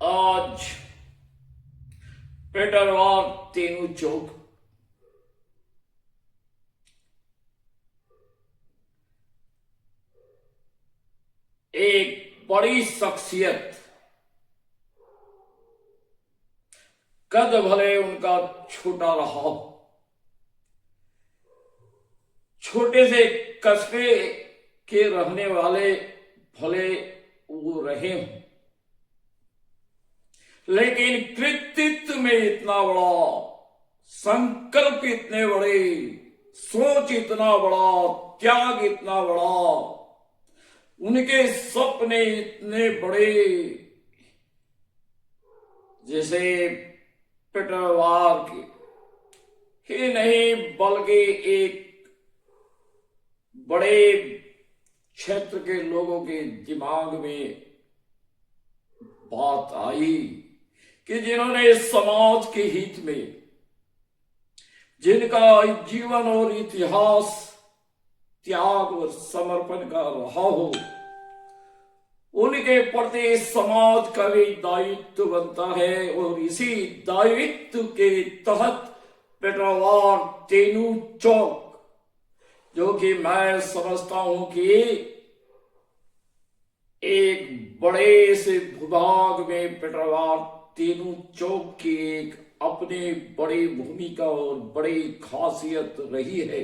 आज पेटरवार तेनू चौक एक बड़ी शख्सियत, कद भले उनका छोटा रहा हो, छोटे से कस्बे के रहने वाले भले वो रहे हों, लेकिन कृतित्व में इतना बड़ा, संकल्प इतने बड़े, सोच इतना बड़ा, त्याग इतना बड़ा, उनके सपने इतने बड़े, जैसे पेटरवार के ही नहीं बल्कि एक बड़े क्षेत्र के लोगों के दिमाग में बात आई कि जिन्होंने समाज के हित में, जिनका जीवन और इतिहास त्याग और समर्पण का रहा हो, उनके प्रति समाज का भी दायित्व बनता है। और इसी दायित्व के तहत पेटरवार तेनू चौक, जो कि मैं समझता हूं कि एक बड़े से भूभाग में पेटरवार तेनू चौक की एक अपनी बड़ी भूमिका और बड़ी खासियत रही है।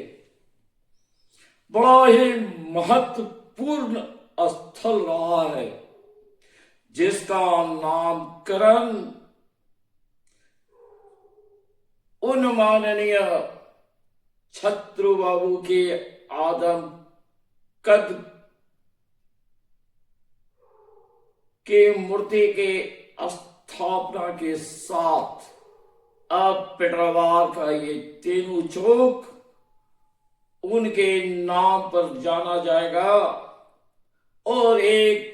बड़ा ही महत्वपूर्ण स्थल रहा है, जिसका नामकरण उन माननीय छत्रु बाबू के आदम कद के मूर्ति के स्थापना के साथ अब पेटरवार का ये तेनू चौक उनके नाम पर जाना जाएगा और एक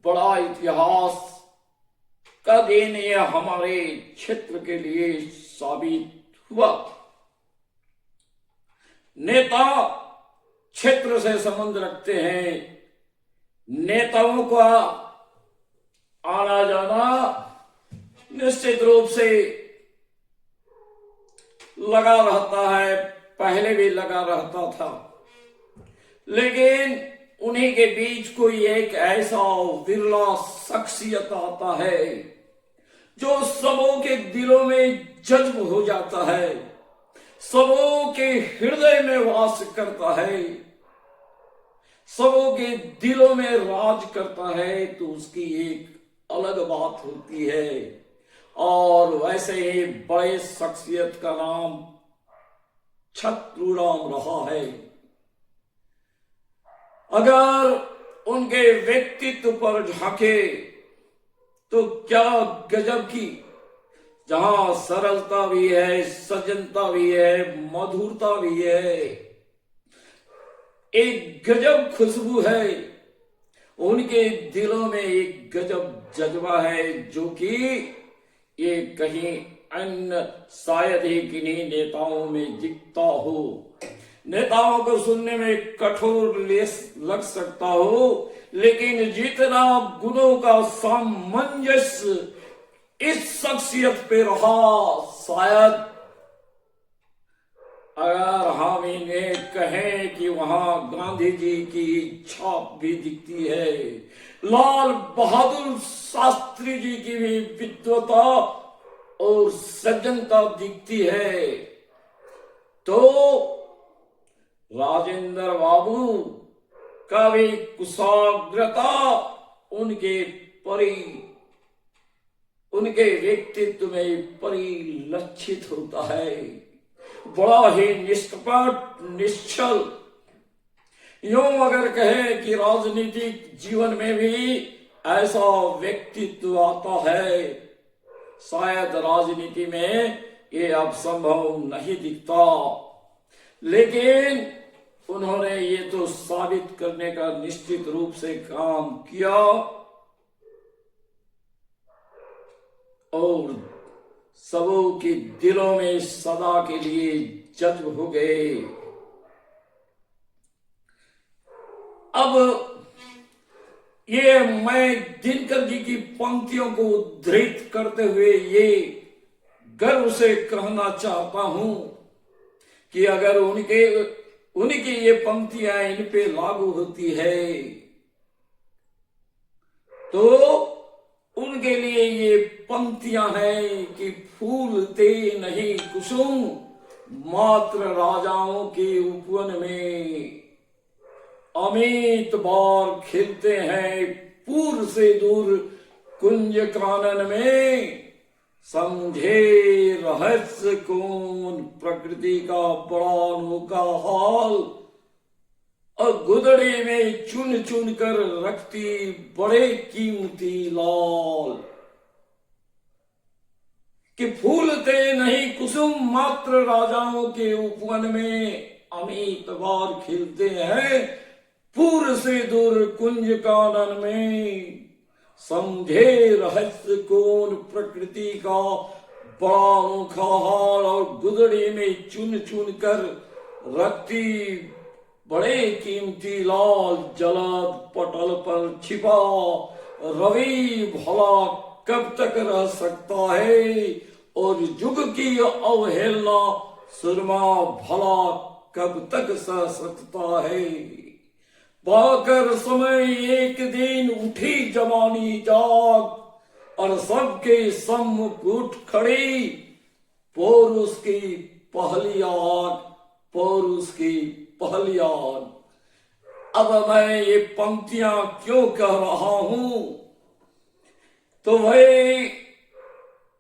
बड़ा इतिहास का दिन यह हमारे क्षेत्र के लिए साबित हुआ। नेता क्षेत्र से संबंध रखते हैं, नेताओं का आना जाना निश्चित रूप से लगा रहता है, पहले भी लगा रहता था, लेकिन उन्हीं के बीच कोई एक ऐसा विरला शख्सियत आता है जो सबों के दिलों में जज्ब हो जाता है, सबों के हृदय में वास करता है, सबों के दिलों में राज करता है, तो उसकी एक अलग बात होती है। और वैसे ही बड़े शख्सियत का नाम छत्रूराम रहा है। अगर उनके व्यक्तित्व पर झांके तो क्या गजब की, जहां सरलता भी है, सज्जनता भी है, मधुरता भी है, एक गजब खुशबू है, उनके दिलों में एक गजब जज्बा है, जो कि ये कहीं अन्य शायद ही किन्हीं नेताओं में दिखता हो। नेताओं को सुनने में कठोर लग सकता हो, लेकिन जितना गुणों का सामंजस्य इस शख्सियत पे रहा, शायद अगर हम इन्हें कहें कि वहां गांधी जी की छाप भी दिखती है, लाल बहादुर शास्त्री जी की भी विद्वता और सज्जनता दिखती है, तो राजेंद्र बाबू का भी कुशाग्रता उनके व्यक्तित्व में परिलक्षित होता है। बड़ा ही निष्कपट, निश्चल, यूं अगर कहे कि राजनीतिक जीवन में भी ऐसा व्यक्तित्व आता है, शायद राजनीति में ये अब संभव नहीं दिखता, लेकिन उन्होंने ये तो साबित करने का निश्चित रूप से काम किया और सबों के दिलों में सदा के लिए जज्ब हो गए। अब ये मैं दिनकर जी की पंक्तियों को उद्धृत करते हुए ये गर्व से कहना चाहता हूं कि अगर उनकी ये पंक्तियां इन पे लागू होती है तो उनके लिए ये पंक्तियां हैं कि फूलते नहीं कुसुम मात्र राजाओं के उपवन में, अमित बार खिलते हैं पूर्व से दूर कुंज कानन में, समझे रहस्य कौन प्रकृति का बड़ा अनोखा हाल, और गुदड़े में चुन चुन कर रखती बड़े कीमती लाल। कि फूलते नहीं कुसुम मात्र राजाओं के उपवन में, अमित बार खिलते हैं पूर्व से दूर कुंज कानन में, समझे रहस्य कौन प्रकृति का बड़ा अनोखा हाल, और गुदड़ी में चुन चुन कर रखती बड़े कीमती लाल, जलद पटल पर छिपा रवि भला कब तक रह सकता है, और युग की अवहेलना सुरमा भला कब तक सह सकता है। पाकर समय एक दिन उठी जवानी जाग, और सबके सम्मुख उठ खड़ी पौरुष की पहली आग, पौरुष की पहली आग। अब मैं ये पंक्तियां क्यों कह रहा हूं, तो भाई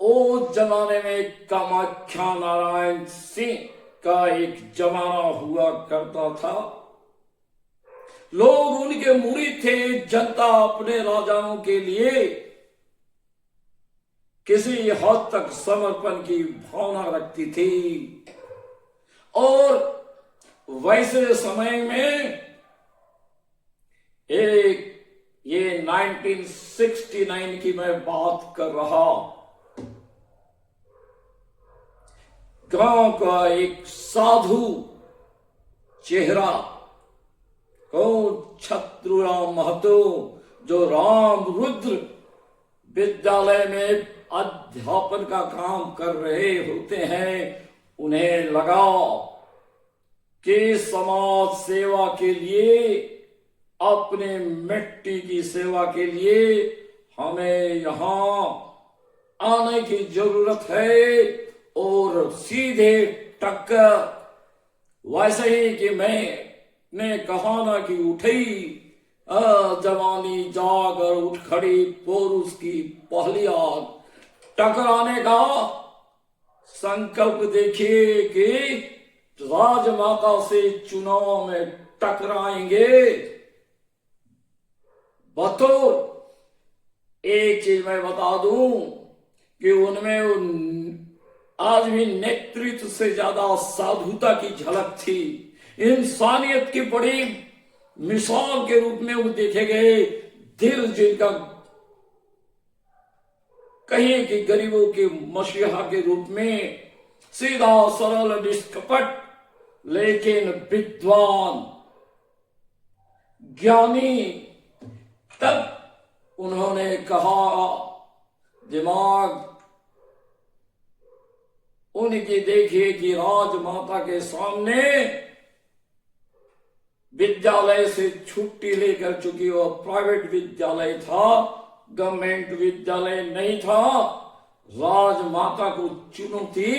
उस जमाने में कामाख्या नारायण सिंह का एक जमाना हुआ करता था। लोग उनके मुरीद थे, जनता अपने राजाओं के लिए किसी हद तक समर्पण की भावना रखती थी। और वैसे समय में एक ये 1969 की मैं बात कर रहा, गांव का एक साधु चेहरा कौन, छत्रुराम महतो, जो राम रुद्र विद्यालय में अध्यापन का काम कर रहे होते हैं, उन्हें लगा कि समाज सेवा के लिए, अपने मिट्टी की सेवा के लिए हमें यहाँ आने की जरूरत है। और सीधे टक्कर वैसे ही कि मैंने कहा ना कि उठी जवानी जाग और उठ खड़ी पौरुष की पहली आग, टकराने का संकल्प देखिए कि राजमाता से चुनाव में टकराएंगे। बतौर एक चीज मैं बता दूं कि उनमें आज भी नेतृत्व से ज्यादा साधुता की झलक थी, इंसानियत की बड़ी मिसाल के रूप में वो देखे गए। दिल जिनका कहिए कि गरीबों के मसीहा के रूप में, सीधा सरल निष्कपट लेकिन विद्वान ज्ञानी। तब उन्होंने कहा, दिमाग उनकी देखिए कि राजमाता के सामने विद्यालय से छुट्टी लेकर चुकी, और प्राइवेट विद्यालय था, गवर्नमेंट विद्यालय नहीं था। राजमाता को चुनौती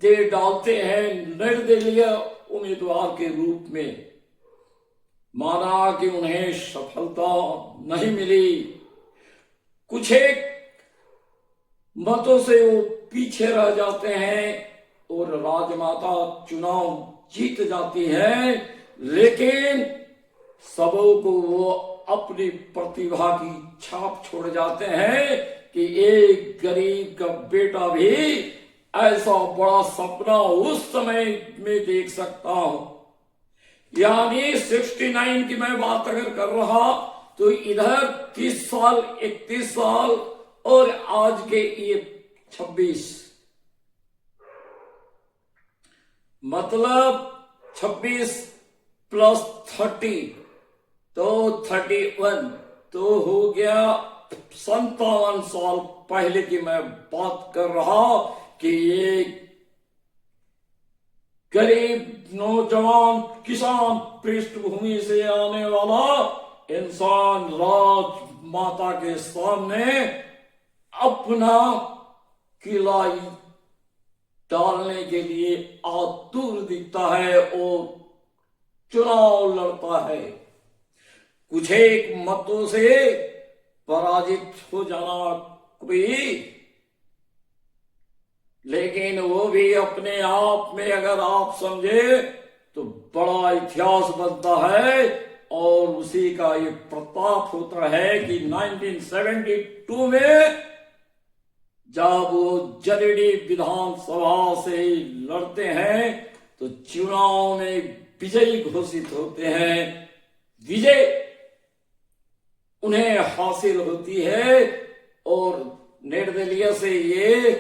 दे डालते हैं निर्दलीय उम्मीदवार के रूप में। माना कि उन्हें सफलता नहीं मिली, कुछ एक मतों से वो पीछे रह जाते हैं और राजमाता चुनाव जीत जाती है, लेकिन सबों को वो अपनी प्रतिभा की छाप छोड़ जाते हैं कि एक गरीब का बेटा भी ऐसा बड़ा सपना उस समय में देख सकता हूं। यानी 69 की मैं बात अगर कर रहा तो इधर 30 साल 31 साल और आज के ये 26, मतलब 26 + 30 तो 31 तो हो गया 57 साल पहले की मैं बात कर रहा कि ये गरीब नौजवान किसान पृष्ठभूमि से आने वाला इंसान राजमाता के सामने अपना किला डालने के लिए आतुर दिखता है और चुनाव लड़ता है। कुछ एक मतों से पराजित हो जाना कोई, लेकिन वो भी अपने आप में अगर आप समझे तो बड़ा इतिहास बनता है। और उसी का ये प्रताप होता है कि 1972 में जब वो जलेडी विधानसभा से लड़ते हैं तो चुनाव में विजयी घोषित होते हैं। विजय उन्हें हासिल होती है और निर्दलीय से ये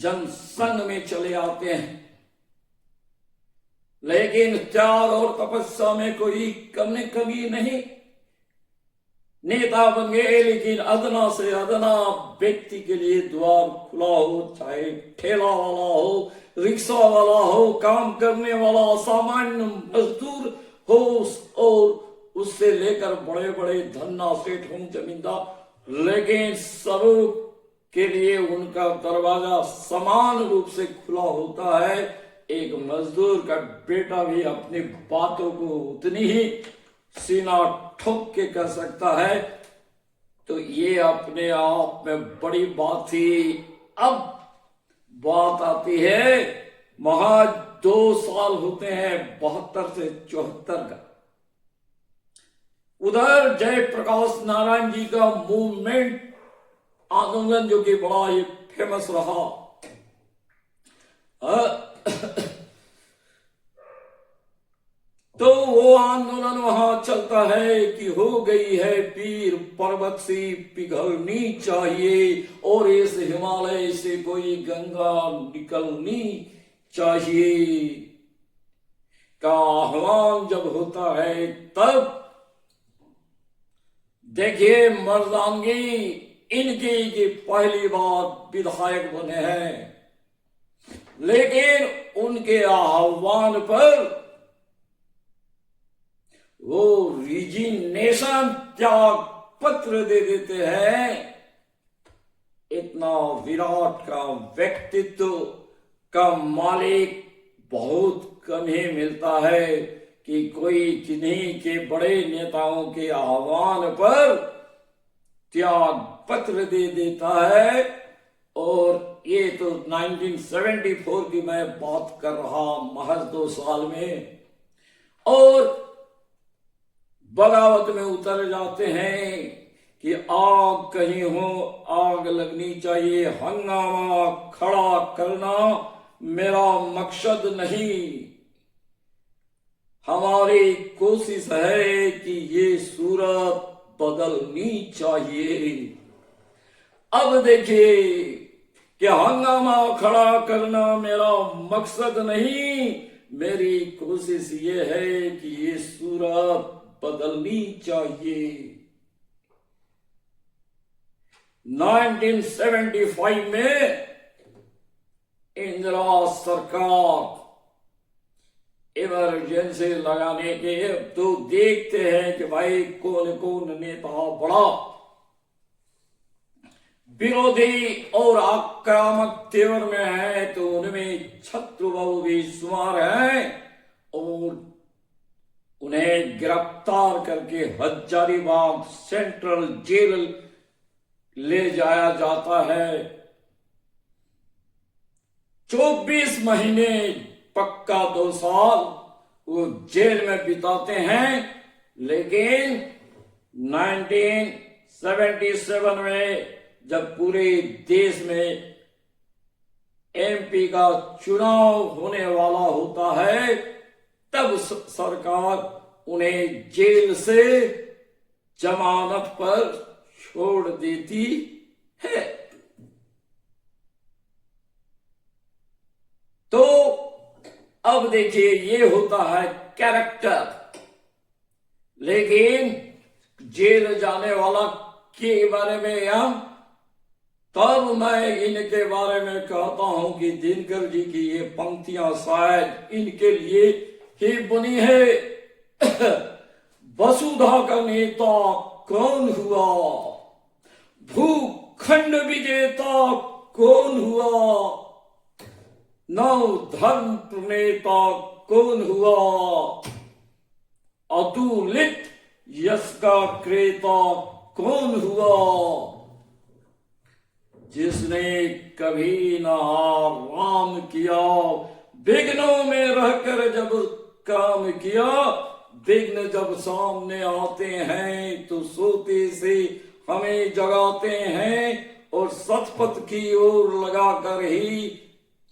जनसंघ में चले आते हैं। लेकिन त्याग और तपस्या में कोई कमी नहीं। नेता बन गए, लेकिन अदना से अदना व्यक्ति के लिए द्वार खुला हो, चाहे ठेला वाला हो, रिक्शा वाला हो, काम करने वाला सामान्य मजदूर हो, और उससे लेकर बड़े बड़े धन्ना सेठ हो, जमींदार, लेकिन सब के लिए उनका दरवाजा समान रूप से खुला होता है। एक मजदूर का बेटा भी अपनी बातों को उतनी ही सीना ठोक के कह सकता है। तो ये अपने आप में बड़ी बात थी। अब बात आती है, महज 2 साल होते हैं 72 से 74 का। उधर जयप्रकाश नारायण जी का मूवमेंट आंदोलन जो कि बड़ा ही फेमस रहा, तो वो आंदोलन वहां चलता है कि हो गई है पीर पर्वत से पिघलनी चाहिए और इस हिमालय से कोई गंगा निकलनी चाहिए का आह्वान जब होता है, तब देखिए मर्दानगी इनकी की पहली बार विधायक बने हैं, लेकिन उनके आह्वान पर वो रिजिग्नेशन त्याग पत्र दे देते हैं। इतना विराट का व्यक्तित्व का मालिक बहुत कम ही मिलता है कि कोई किन्हीं के बड़े नेताओं के आह्वान पर त्याग पत्र दे देता है। और ये तो 1974 की मैं बात कर रहा, महज 2 साल में। और बगावत में उतर जाते हैं कि आग कहीं हो आग लगनी चाहिए, हंगामा खड़ा करना मेरा मकसद नहीं, हमारी कोशिश है कि ये सूरत बदलनी चाहिए। अब देखिए कि हंगामा खड़ा करना मेरा मकसद नहीं, मेरी कोशिश ये है कि ये सूरत बदलनी चाहिए। 1975 में इंदिरा सरकार इमरजेंसी लगाने के तो देखते हैं कि भाई कौन कौन नेता बड़ा विरोधी और आक्रामक तेवर में है, तो उनमें छत्रबाबू भी शुमार हैं और उन्हें गिरफ्तार करके हजारीबाग सेंट्रल जेल ले जाया जाता है। 24 महीने पक्का 2 साल वो जेल में बिताते हैं। लेकिन 1977 में जब पूरे देश में एमपी का चुनाव होने वाला होता है, तब सरकार उन्हें जेल से जमानत पर छोड़ देती है। तो अब देखिए ये होता है कैरेक्टर। लेकिन जेल जाने वाला के बारे में या तब मैं इनके बारे में कहता हूं कि दिनकर जी की ये पंक्तियां शायद इनके लिए ही बनी है। वसुधा का नेता कौन हुआ, भूखंड विजेता कौन हुआ, नव धर्म प्रणेता कौन हुआ, अतुलित यश का क्रेता कौन हुआ, जिसने कभी न आराम किया, विघ्नों में रहकर जब काम किया, विघ्न जब सामने आते हैं तो सोते से हमें जगाते हैं और सतपथ की ओर लगाकर ही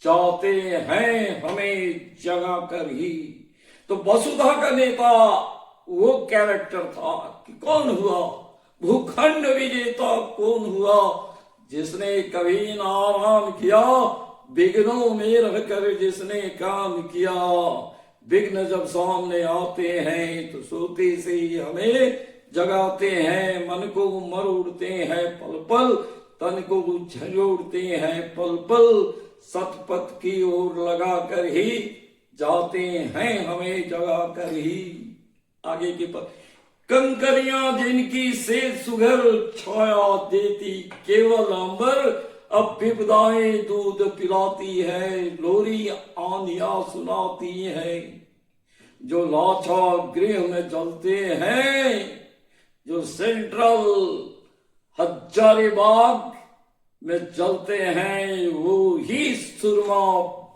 चाहते हैं हमें जगाकर ही। तो वसुधा का नेता वो कैरेक्टर था कि कौन हुआ, भूखंड विजेता कौन हुआ, जिसने कभी न आराम किया, विघ्नों में रहकर जिसने काम किया, विघ्न जब सामने आते हैं तो सोते से ही हमें जगाते हैं, मन को मरोड़ते हैं पल पल, तन को झंझोड़ते हैं पल पल, सतपथ की ओर लगाकर ही जाते हैं हमें जगाकर ही। आगे के पर कंकरियां जिनकी से सुघर छाया देती केवल अंबर, अब विपदाएं दूध पिलाती है, लोरी आंधियां सुनाती है। जो लाछा गृह में जलते हैं, जो सेंट्रल हजारीबाग में जलते हैं, वो ही सुरमा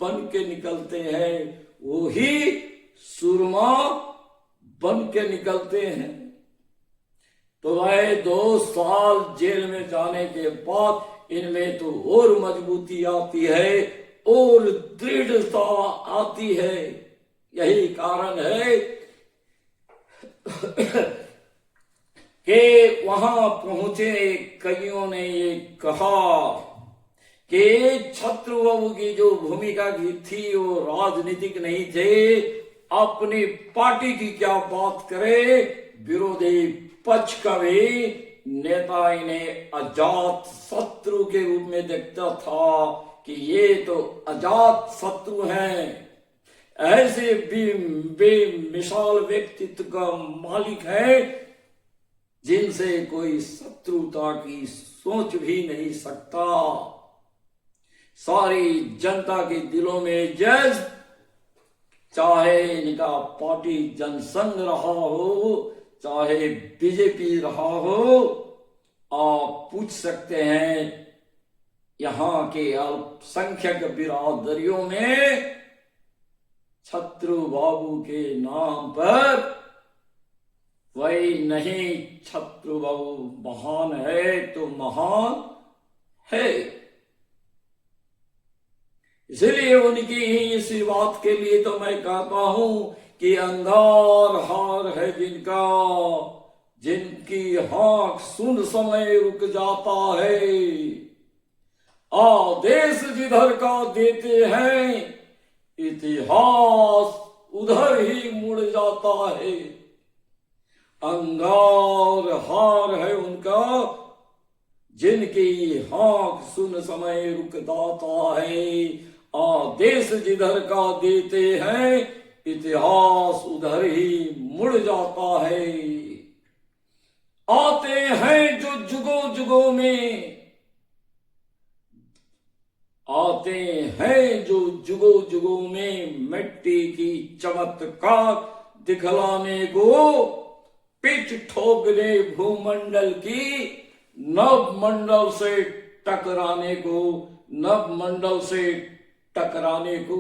बन के निकलते हैं, वो ही सुरमा बन के निकलते हैं। तो भाई 2 साल जेल में जाने के बाद इनमें तो और मजबूती आती है और दृढ़ता आती है। यही कारण है कि वहां पहुंचे कईयों ने ये कहा कि छत्रबाबू की जो भूमिका की थी वो राजनीतिक नहीं थे, अपनी पार्टी की क्या बात करे, विरोधी पक्ष का भी नेता इन्हें अजात शत्रु के रूप में देखता था कि ये तो अजात शत्रु हैं, ऐसे बेमिसाल व्यक्तित्व का मालिक है जिनसे कोई शत्रुता की सोच भी नहीं सकता। सारी जनता के दिलों में जज्ब, चाहे इनका पार्टी जनसंघ रहा हो, चाहे बीजेपी रहा हो, आप पूछ सकते हैं यहां के अल्पसंख्यक बिरादरियों में छत्रु बाबू के नाम पर वही नहीं, छत्रु बाबू महान है तो महान है। इसलिए उनकी इसी बात के लिए तो मैं कहता हूं कि अंगार हार है जिनका, जिनकी हाँक सुन समय रुक जाता है, आदेश जिधर का देते हैं इतिहास उधर ही मुड़ जाता है। अंगार हार है उनका जिनकी हाँक सुन समय रुक जाता है, आदेश जिधर का देते हैं इतिहास उधर ही मुड़ जाता है। आते हैं जो जुगों जुगों में, आते हैं जो जुगों जुगों में, मिट्टी की चमत्कार दिखलाने को, पिच ठोकने भूमंडल की, नव मंडल से टकराने को, नव मंडल से टकराने को।